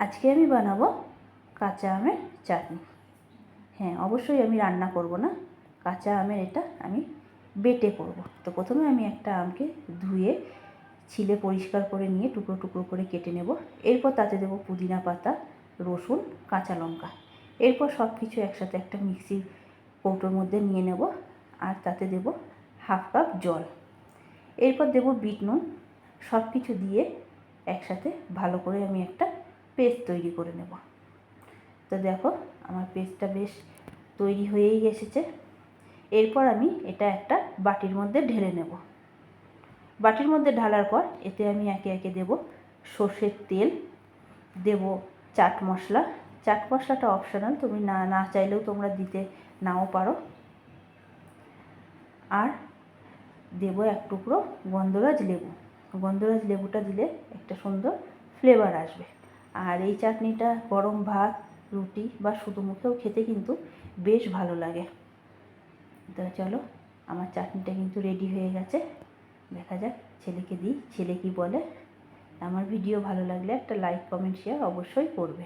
আজকে আমি বানাবো কাঁচা আমের চাটনি। হ্যাঁ, অবশ্যই আমি রান্না করব না, কাঁচা আমের এটা আমি বেটে করব। তো প্রথমে আমি একটা আমকে ধুয়ে ছিলে পরিষ্কার করে নিয়ে টুকরো টুকরো করে কেটে নেব। এরপর তাতে দেবো পুদিনা পাতা, রসুন, কাঁচা লঙ্কা। এরপর সব কিছু একসাথে একটা মিক্সির কৌটোর মধ্যে নিয়ে নেব, আর তাতে দেব হাফ কাপ জল। এরপর দেব বিট নুন। সব কিছু দিয়ে একসাথে ভালো করে আমি একটা পেস্ট তৈরি করে নেব। তো দেখো আমার পেস্টটা বেশ তৈরি হয়েই এসেছে। এরপর আমি এটা একটা বাটির মধ্যে ঢেলে নেব। বাটির মধ্যে ঢালার পর এতে আমি একে একে দেব সর্ষের তেল, দেব চাট মশলা। চাট মশলাটা অপশনাল, তুমি না চাইলেও তোমরা দিতে নাও পারো। আর দেব এক টুকরো গন্ধরাজ লেবু। গন্ধরাজ লেবুটা দিলে একটা সুন্দর ফ্লেভার আসবে। আর এই চাটনিটা গরম ভাত, রুটি বা শুধু মুখেও খেতে কিন্তু বেশ ভালো লাগে। তো চলো, আমার চাটনিটা কিন্তু রেডি হয়ে গেছে। দেখা যাক, ছেলেকে দিই, ছেলে কি বলে। আমার ভিডিও ভালো লাগলে একটা লাইক, কমেন্ট, শেয়ার অবশ্যই করবে।